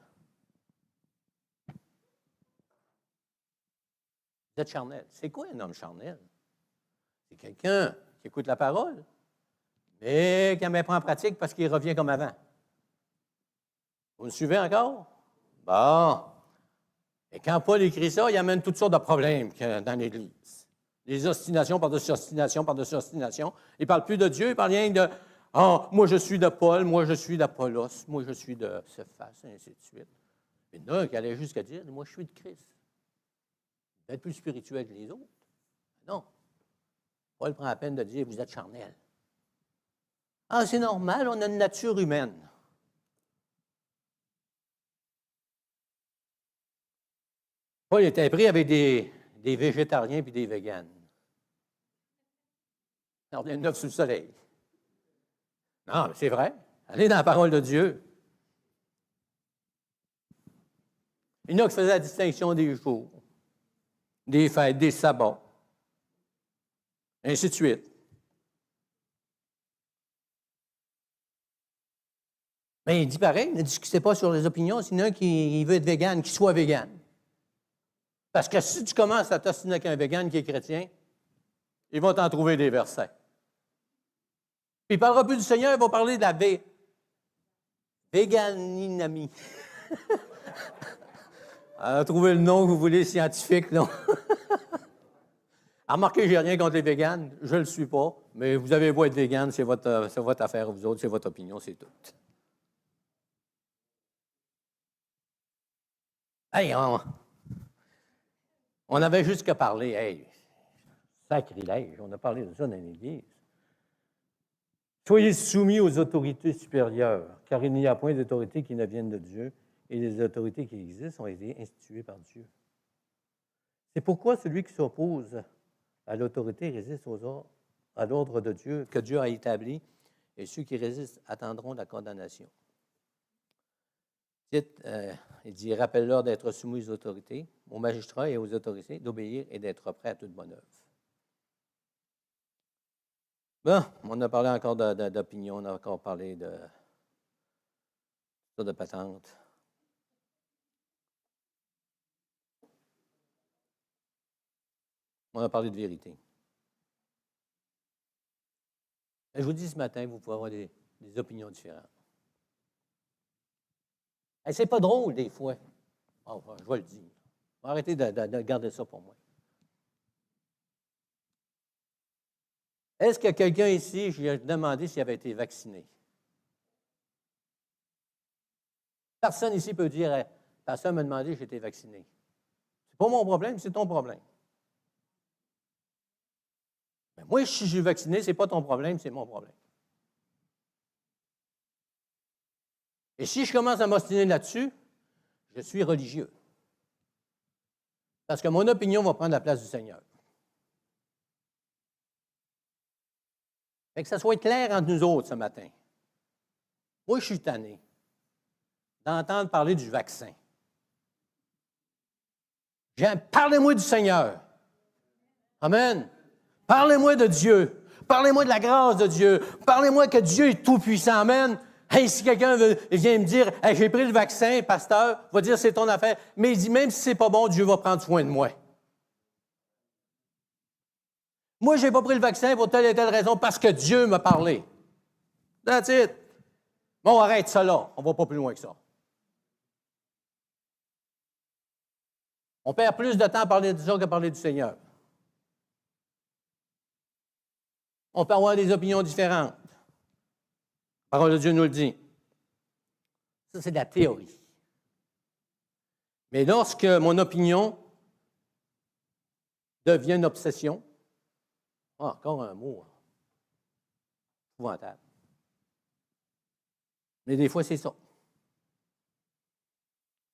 Vous êtes charnel. C'est quoi un homme charnel? C'est quelqu'un qui écoute la parole, mais qui ne met pas en pratique parce qu'il revient comme avant. Vous me suivez encore? Bon. Et quand Paul écrit ça, il amène toutes sortes de problèmes dans l'Église. Des ostinations par-dessus ostinations par-dessus ostinations. Il ne parle plus de Dieu, il parle rien de « Ah, moi je suis de Paul, moi je suis d'Apollos, moi je suis de Céphas, et ainsi de suite. » Il y en a qui allait jusqu'à dire « Moi je suis de Christ. » Être plus spirituel que les autres. Non. Paul prend la peine de dire, vous êtes charnel. Ah, c'est normal, on a une nature humaine. Paul était pris avec des végétariens et des véganes. On est neuf sous le soleil. Non, mais c'est vrai. Allez dans la parole de Dieu. Il y en a qui faisaient la distinction des jours, des fêtes, des sabbats, ainsi de suite. Mais il dit pareil, ne discutez pas sur les opinions, s'il y en a un qui veut être végane, qu'il soit végane. Parce que si tu commences à t'ostiner avec un végane qui est chrétien, ils vont t'en trouver des versets. Puis il ne parlera plus du Seigneur, il va parler de la véganinamie. Trouvez le nom que vous voulez, scientifique, non? Remarquez, je n'ai rien contre les véganes, je ne le suis pas, mais vous avez beau être végane, c'est votre affaire, vous autres, c'est votre opinion, c'est tout. Hey, on avait juste qu'à parler, hey, sacrilège, on a parlé de ça dans l'Église. Soyez soumis aux autorités supérieures, car il n'y a point d'autorité qui ne vienne de Dieu, et les autorités qui existent ont été instituées par Dieu. C'est pourquoi celui qui s'oppose à l'autorité résiste à l'ordre de Dieu que Dieu a établi, et ceux qui résistent attendront la condamnation. Il dit, rappelle-leur d'être soumis aux autorités, aux magistrats et aux autorités, d'obéir et d'être prêts à toute bonne œuvre. Bon, on a parlé encore d'opinion, on a encore parlé de patente. On a parlé de vérité. Et je vous dis ce matin, vous pouvez avoir des opinions différentes. Et c'est pas drôle, des fois. Oh, je vais le dire. Arrêtez de garder ça pour moi. Est-ce qu'il y a quelqu'un ici, je lui ai demandé s'il avait été vacciné? Personne ici peut dire, personne m'a demandé si j'ai été vacciné. C'est pas mon problème, c'est ton problème. Mais moi, si je suis vacciné, c'est pas ton problème, c'est mon problème. Et si je commence à m'ostiner là-dessus, je suis religieux. Parce que mon opinion va prendre la place du Seigneur. Fait que ça soit clair entre nous autres ce matin. Moi, je suis tanné d'entendre parler du vaccin. Parlez-moi du Seigneur. Amen. Parlez-moi de Dieu. Parlez-moi de la grâce de Dieu. Parlez-moi que Dieu est tout-puissant. Amen. Hey, si quelqu'un vient me dire, hey, j'ai pris le vaccin, pasteur, va dire c'est ton affaire. Mais il dit, même si c'est pas bon, Dieu va prendre soin de moi. Moi, je n'ai pas pris le vaccin pour telle et telle raison parce que Dieu m'a parlé. That's it. Bon, arrête ça là. On ne va pas plus loin que ça. On perd plus de temps à parler de ça qu'à parler du Seigneur. On peut avoir des opinions différentes. La parole de Dieu nous le dit. Ça, c'est de la théorie. Mais lorsque mon opinion devient une obsession, encore un mot épouvantable. Mais des fois, c'est ça.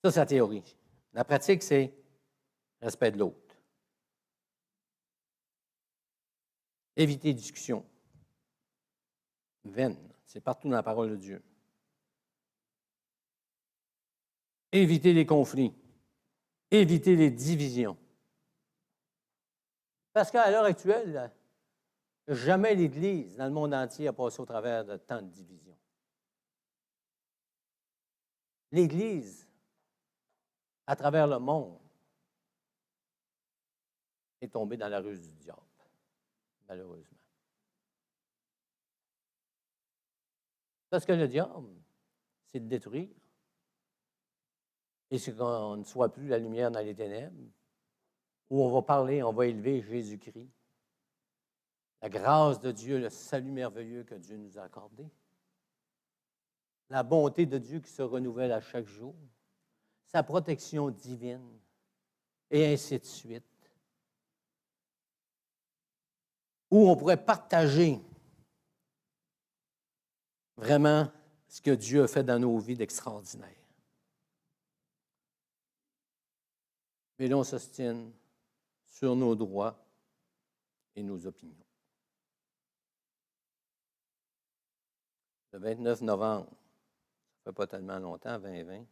Ça, c'est la théorie. La pratique, c'est respect de l'autre. Éviter les discussions vaines. C'est partout dans la parole de Dieu. Éviter les conflits. Éviter les divisions. Parce qu'à l'heure actuelle, jamais l'Église dans le monde entier a passé au travers de tant de divisions. L'Église, à travers le monde, est tombée dans la ruse du diable, malheureusement. Parce que le diable, c'est de détruire. Et c'est qu'on ne soit plus la lumière dans les ténèbres, où on va parler, on va élever Jésus-Christ. La grâce de Dieu, le salut merveilleux que Dieu nous a accordé. La bonté de Dieu qui se renouvelle à chaque jour. Sa protection divine. Et ainsi de suite. Où on pourrait partager vraiment ce que Dieu a fait dans nos vies d'extraordinaire. Mais là, on s'ostine sur nos droits et nos opinions. Le 29 novembre, ça ne fait pas tellement longtemps, 2020,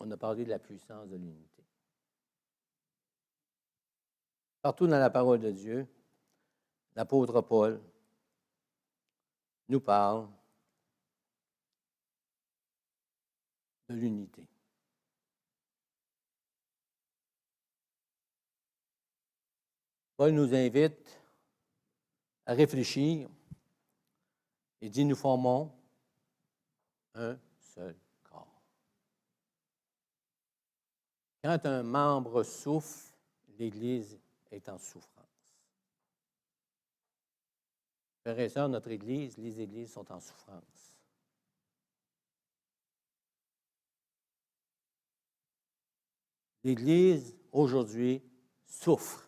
on a parlé de la puissance de l'unité. Partout dans la parole de Dieu, l'apôtre Paul nous parle de l'unité. Paul nous invite à réfléchir et dit, nous formons un seul corps. Quand un membre souffre, l'Église est en souffrance. Frères et sœurs, notre Église, les Églises sont en souffrance. L'Église, aujourd'hui, souffre.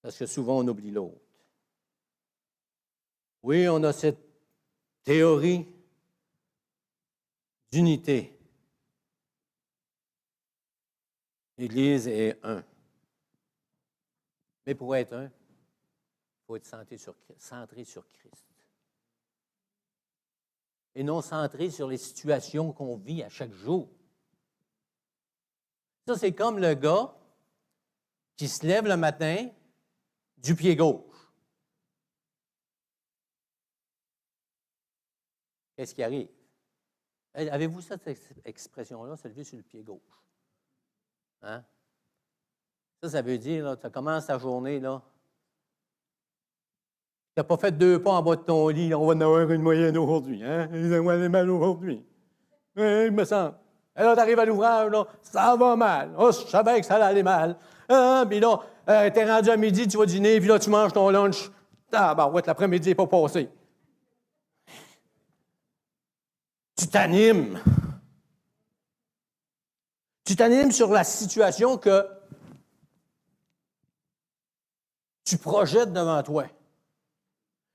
Parce que souvent, on oublie l'autre. Oui, on a cette théorie d'unité. L'Église est un. Mais pour être un, il faut être centré sur Christ. Et non centré sur les situations qu'on vit à chaque jour. Ça, c'est comme le gars qui se lève le matin du pied gauche. Qu'est-ce qui arrive? Avez-vous cette expression-là, se lever sur le pied gauche? Hein? Ça veut dire, tu commences ta journée, là. Tu n'as pas fait 2 pas en bas de ton lit, là, on va en avoir une moyenne aujourd'hui. Hein? Ils ont aller mal aujourd'hui. Oui, il me semble. Et là, tu arrives à l'ouvrage, là, ça va mal. Oh, je savais que ça allait aller mal. Puis là, tu es rendu à midi, tu vas dîner, puis là, tu manges ton lunch. Ouais, l'après-midi n'est pas passé. Tu t'animes. Tu t'animes sur la situation que tu projettes devant toi.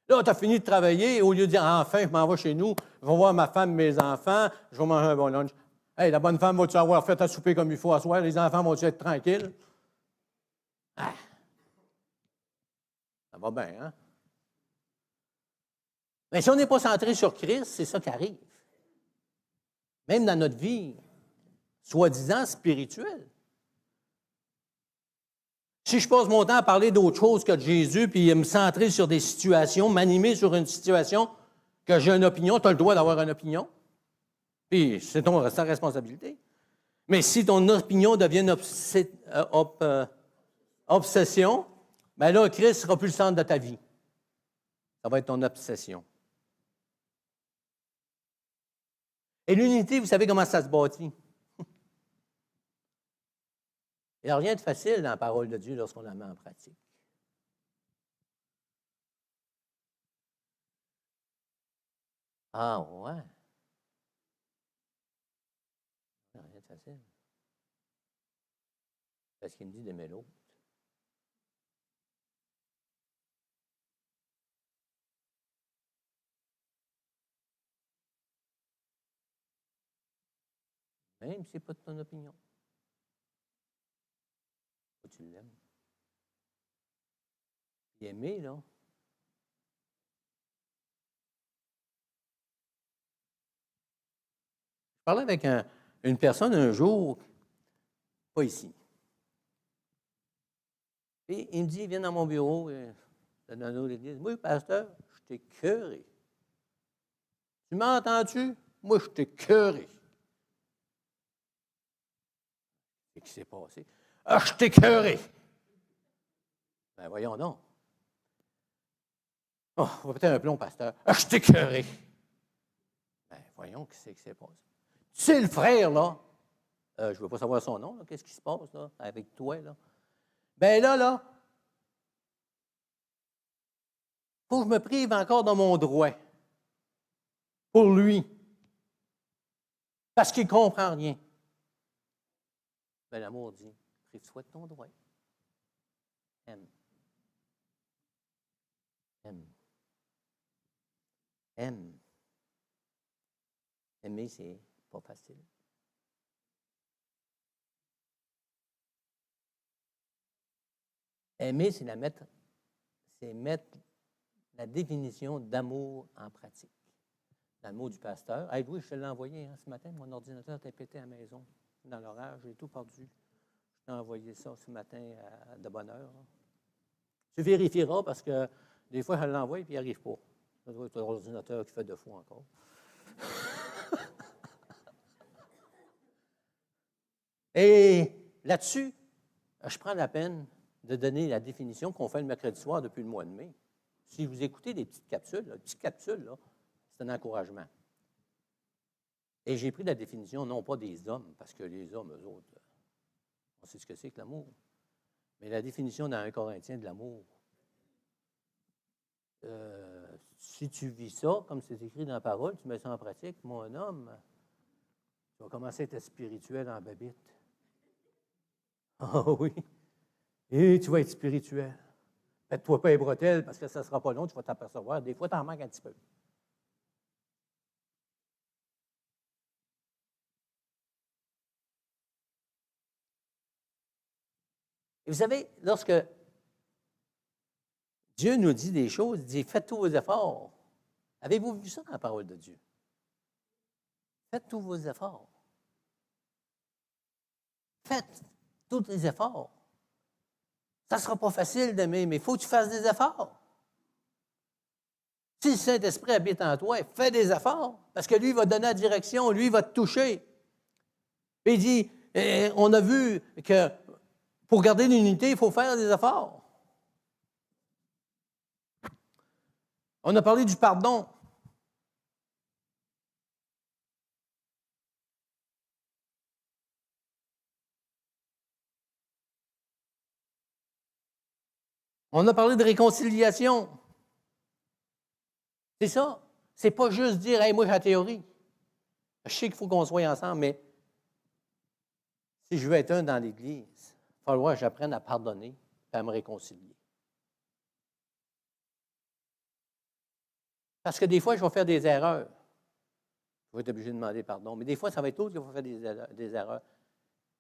Là, tu as fini de travailler, et au lieu de dire « Enfin, je m'en vais chez nous, je vais voir ma femme, mes enfants, je vais manger un bon lunch. » Hey, la bonne femme, va-tu avoir fait à souper comme il faut à soir? Les enfants vont-tu être tranquilles? Ah, ça va bien, hein? Mais si on n'est pas centré sur Christ, c'est ça qui arrive. Même dans notre vie, soi-disant spirituelle. Si je passe mon temps à parler d'autre chose que de Jésus, puis me centrer sur des situations, m'animer sur une situation que j'ai une opinion, tu as le droit d'avoir une opinion. Puis c'est ta responsabilité. Mais si ton opinion devient une obsession, bien là, Christ ne sera plus le centre de ta vie. Ça va être ton obsession. Et l'unité, vous savez comment ça se bâtit? Il n'y a rien de facile dans la parole de Dieu lorsqu'on la met en pratique. Ah ouais. Il n'y a rien de facile. Parce qu'il me dit d'aimer l'autre. Même si ce n'est pas de ton opinion. Tu l'aimes. Puis aimer, là. Je parlais avec une personne un jour, pas ici. Et il me dit, il vient dans mon bureau, dans notre église. Moi, pasteur, je t'ai écœuré. Tu m'entends-tu? Moi, je t'ai écœuré. Qu'est-ce qui s'est passé? Ah, je t'ai écœuré. Ben, voyons donc. Oh, on va peut-être un plomb, pasteur. Ah, je t'ai écœuré. Ben, voyons, qu'est-ce qui s'est passé? Tu sais, le frère, là, je ne veux pas savoir son nom, là, qu'est-ce qui se passe, là, avec toi, là? Ben là, il faut que je me prive encore dans mon droit. Pour lui. Parce qu'il ne comprend rien. Ben, l'amour dit, prive-toi de ton droit. Aime. Aime. Aime. Aimer, c'est pas facile. Aimer, c'est mettre la définition d'amour en pratique. Dans le mot du pasteur. Hey, oui, je te l'ai envoyé ce matin. Mon ordinateur était pété à la maison. Dans l'orage, j'ai tout perdu. Je t'ai envoyé ça ce matin de bonne heure. Tu vérifieras parce que des fois, je l'envoie et puis il n'arrive pas. Ça doit être l'ordinateur qui fait 2 fois encore. Et là-dessus, je prends la peine de donner la définition qu'on fait le mercredi soir depuis le mois de mai. Si vous écoutez des petites capsules, là, c'est un encouragement. Et j'ai pris la définition, non pas des hommes, parce que les hommes, eux autres, on sait ce que c'est que l'amour, mais la définition dans 1 Corinthiens de l'amour. Si tu vis ça, comme c'est écrit dans la parole, tu mets ça en pratique, mon homme, tu vas commencer à être spirituel en babite. Ah oui. Et tu vas être spirituel. Fais-toi pas les bretelles parce que ça ne sera pas long, tu vas t'apercevoir. Des fois, tu en manques un petit peu. Et vous savez, lorsque Dieu nous dit des choses, il dit, faites tous vos efforts. Avez-vous vu ça dans la parole de Dieu? Faites tous vos efforts. Faites tous les efforts. Ça ne sera pas facile d'aimer, mais il faut que tu fasses des efforts. Si le Saint-Esprit habite en toi, fais des efforts, parce que lui, il va te donner la direction, lui, il va te toucher. Puis il dit, on a vu que pour garder l'unité, il faut faire des efforts. On a parlé du pardon. On a parlé de réconciliation. C'est ça. C'est pas juste dire, hey, moi, j'ai la théorie. Je sais qu'il faut qu'on soit ensemble, mais si je veux être un dans l'Église, il va falloir que j'apprenne à pardonner et à me réconcilier. Parce que des fois, je vais faire des erreurs. Je vais être obligé de demander pardon. Mais des fois, ça va être l'autre qui va faire des erreurs.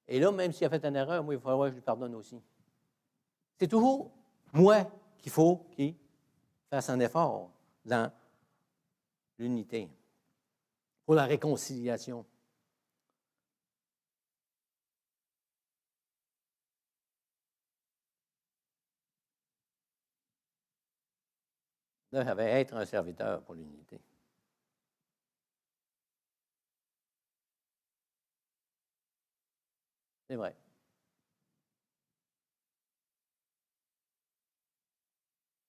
Et là, même s'il a fait une erreur, moi, il va falloir que je lui pardonne aussi. C'est toujours moi qu'il faut qu'il fasse un effort dans l'unité, pour la réconciliation. Là, ça va être un serviteur pour l'unité. C'est vrai.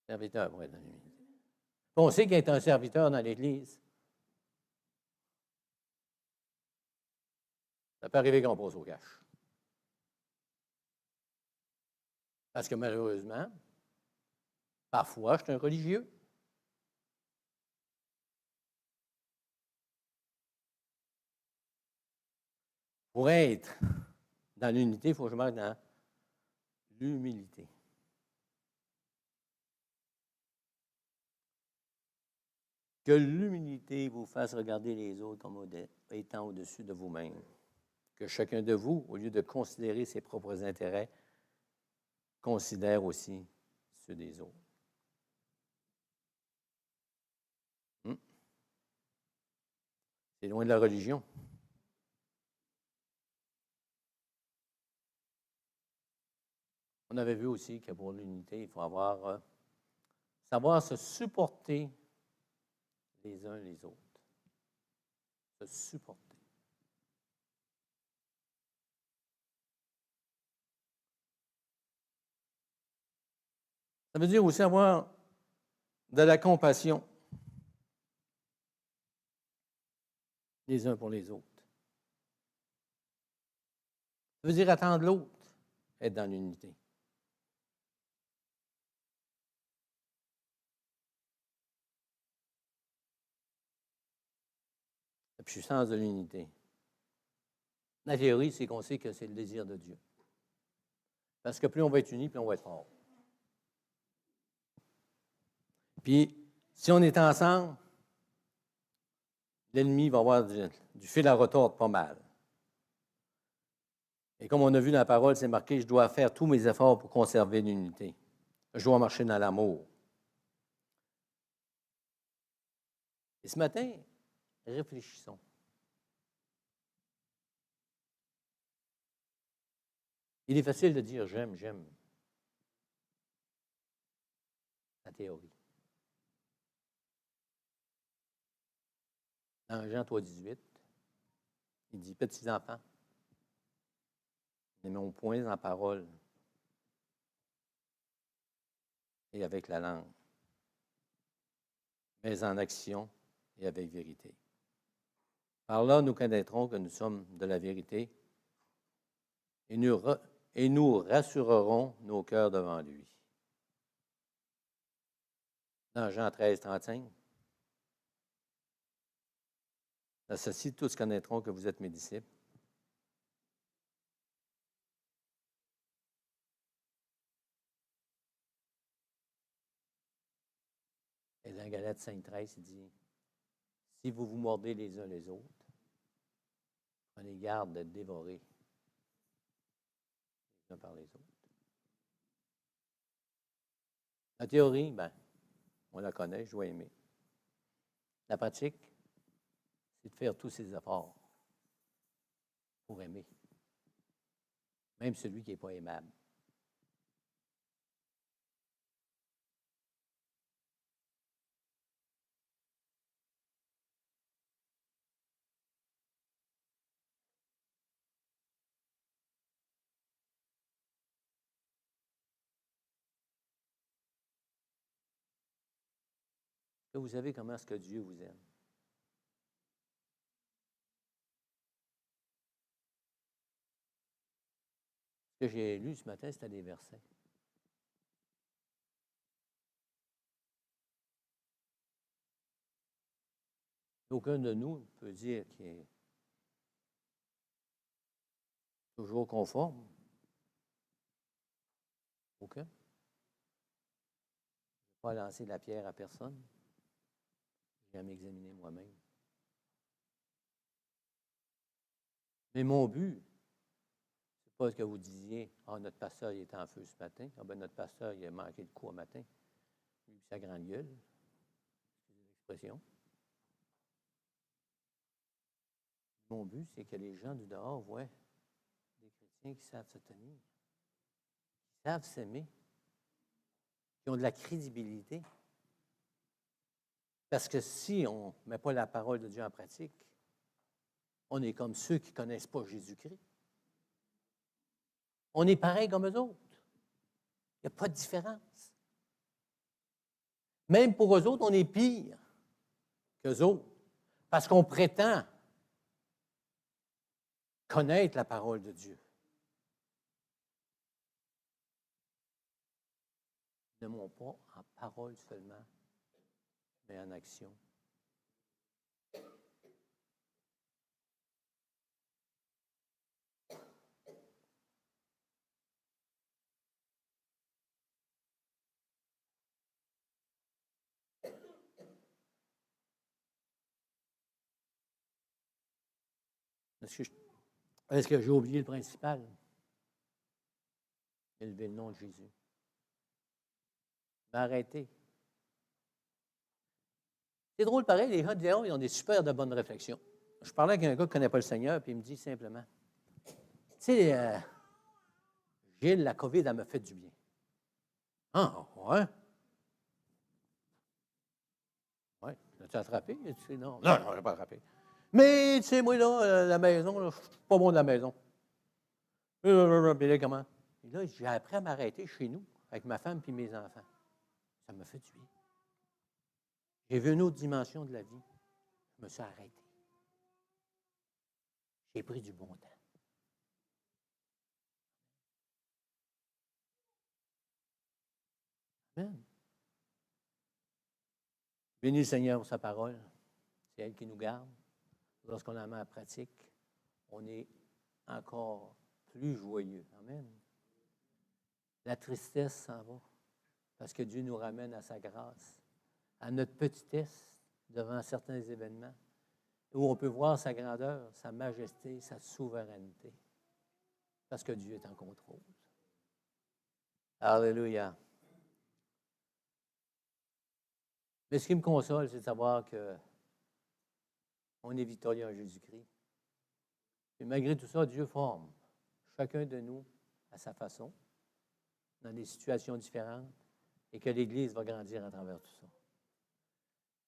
Serviteur pour être dans l'unité. On sait qu'il est un serviteur dans l'Église. Ça peut arriver qu'on passe au cash. Parce que malheureusement, parfois, je suis un religieux. Pour être dans l'unité, il faut que je marque dans l'humilité. Que l'humilité vous fasse regarder les autres comme étant au-dessus de vous-même. Que chacun de vous, au lieu de considérer ses propres intérêts, considère aussi ceux des autres. C'est loin de la religion. On avait vu aussi que pour l'unité, il faut savoir se supporter les uns les autres. Se supporter. Ça veut dire aussi avoir de la compassion les uns pour les autres. Ça veut dire attendre l'autre, être dans l'unité. La puissance de l'unité. La théorie, c'est qu'on sait que c'est le désir de Dieu. Parce que plus on va être unis, plus on va être fort. Puis, si on est ensemble, l'ennemi va avoir du fil à retordre pas mal. Et comme on a vu dans la parole, c'est marqué, je dois faire tous mes efforts pour conserver l'unité. Je dois marcher dans l'amour. Et ce matin, réfléchissons. Il est facile de dire j'aime, j'aime. théorie. Dans Jean 3,18, il dit, « Petits enfants, n'aimons point en parole et avec la langue, mais en action et avec vérité. Par là, nous connaîtrons que nous sommes de la vérité et nous rassurerons nos cœurs devant lui. » Dans Jean 13,35, « Ceci, tous connaîtront que vous êtes mes disciples. » Et dans Galates 5,13, il dit, « Si vous vous mordez les uns les autres, prenez garde d'être dévorés les uns par les autres. » La théorie, ben, on la connaît, je dois aimer. La pratique, c'est de faire tous ses efforts pour aimer, même celui qui n'est pas aimable. Est-ce que vous savez comment est-ce que Dieu vous aime? Ce que j'ai lu ce matin, c'était des versets. Aucun de nous peut dire qu'il est toujours conforme. Aucun. Je ne vais pas lancer la pierre à personne. J'ai à m'examiner moi-même. Mais mon but, c'est pas que vous disiez, « Ah, notre pasteur, il était en feu ce matin. Ah, ben, notre pasteur, il a manqué de coup au matin. Lui, sa grande gueule. » Excusez l'expression. Mon but, c'est que les gens du dehors voient des chrétiens qui savent se tenir, qui savent s'aimer, qui ont de la crédibilité. Parce que si on ne met pas la parole de Dieu en pratique, on est comme ceux qui ne connaissent pas Jésus-Christ. On est pareil comme eux autres. Il n'y a pas de différence. Même pour eux autres, on est pire qu'eux autres. Parce qu'on prétend connaître la parole de Dieu. N'aimons pas en parole seulement, mais en action. Est-ce que j'ai oublié le principal? Élever le nom de Jésus. Mais arrêtez. C'est drôle, pareil, les gens de Léon, ils ont des super de bonnes réflexions. Je parlais avec un gars qui ne connaît pas le Seigneur, puis il me dit simplement, tu sais, Gilles, la COVID, elle m'a fait du bien. Ah, ouais? Oui. L'as-tu attrapé? Non, non, je n'ai pas attrapé. Mais, tu sais, moi, là, la maison, là, je ne suis pas bon de la maison. Puis là, comment? Et là, j'ai appris à m'arrêter chez nous, avec ma femme et mes enfants. Ça m'a fait du bien. J'ai vu une autre dimension de la vie. Je me suis arrêté. J'ai pris du bon temps. Amen. Bénis le Seigneur pour sa parole. C'est elle qui nous garde. Lorsqu'on la met en pratique, on est encore plus joyeux. Amen. La tristesse s'en va parce que Dieu nous ramène à sa grâce, à notre petitesse devant certains événements où on peut voir sa grandeur, sa majesté, sa souveraineté parce que Dieu est en contrôle. Alléluia. Mais ce qui me console, c'est de savoir qu'on est victorieux en Jésus-Christ. Et malgré tout ça, Dieu forme chacun de nous à sa façon, dans des situations différentes, et que l'Église va grandir à travers tout ça.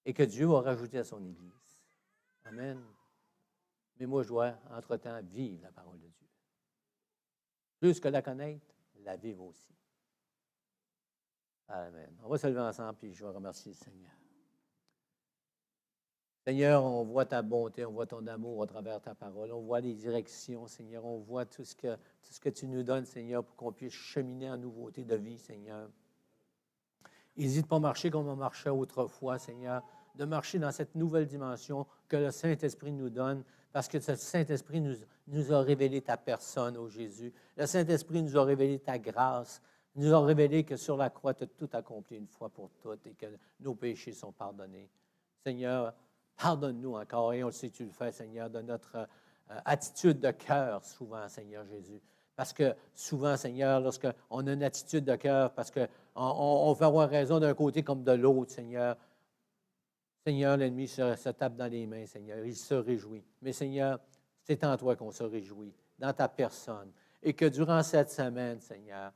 Et que Dieu va rajouter à son Église. Amen. Mais moi, je dois, entre-temps, vivre la parole de Dieu. Plus que la connaître, la vivre aussi. Amen. On va se lever ensemble, puis je vais remercier le Seigneur. Seigneur, on voit ta bonté, on voit ton amour à travers ta parole. On voit les directions, Seigneur. On voit tout ce que tu nous donnes, Seigneur, pour qu'on puisse cheminer en nouveauté de vie, Seigneur. N'hésite pas à marcher comme on marchait autrefois, Seigneur, de marcher dans cette nouvelle dimension que le Saint-Esprit nous donne, parce que ce Saint-Esprit nous a révélé ta personne, ô Jésus. Le Saint-Esprit nous a révélé ta grâce, nous a révélé que sur la croix, tu as tout accompli une fois pour toutes et que nos péchés sont pardonnés. Seigneur, pardonne-nous encore, et on le sait que tu le fais, Seigneur, de notre attitude de cœur souvent, Seigneur Jésus. Parce que souvent, Seigneur, lorsqu'on a une attitude de cœur, parce qu'on veut avoir raison d'un côté comme de l'autre, Seigneur, l'ennemi se tape dans les mains, Seigneur. Il se réjouit. Mais Seigneur, c'est en toi qu'on se réjouit, dans ta personne. Et que durant cette semaine, Seigneur,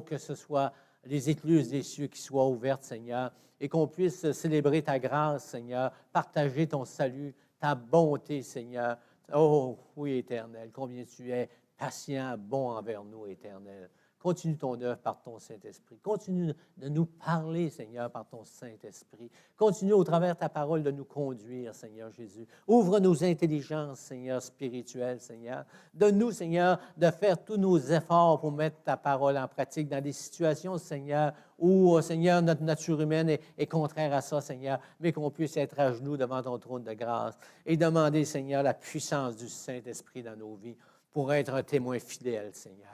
que ce soit les écluses des cieux qui soient ouvertes, Seigneur, et qu'on puisse célébrer ta grâce, Seigneur, partager ton salut, ta bonté, Seigneur. Oh, oui, Éternel, combien tu es patient, bon envers nous, Éternel. Continue ton œuvre par ton Saint-Esprit. Continue de nous parler, Seigneur, par ton Saint-Esprit. Continue au travers de ta parole de nous conduire, Seigneur Jésus. Ouvre nos intelligences, Seigneur, spirituelles, Seigneur. Donne-nous, Seigneur, de faire tous nos efforts pour mettre ta parole en pratique dans des situations, Seigneur, où, Seigneur, notre nature humaine est contraire à ça, Seigneur, mais qu'on puisse être à genoux devant ton trône de grâce et demander, Seigneur, la puissance du Saint-Esprit dans nos vies pour être un témoin fidèle, Seigneur.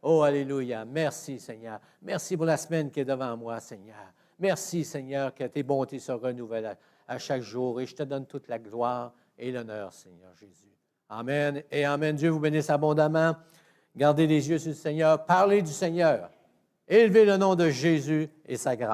Oh, alléluia. Merci, Seigneur. Merci pour la semaine qui est devant moi, Seigneur. Merci, Seigneur, que tes bontés se renouvellent à chaque jour. Et je te donne toute la gloire et l'honneur, Seigneur Jésus. Amen et amen. Dieu vous bénisse abondamment. Gardez les yeux sur le Seigneur. Parlez du Seigneur. Élevez le nom de Jésus et sa grâce.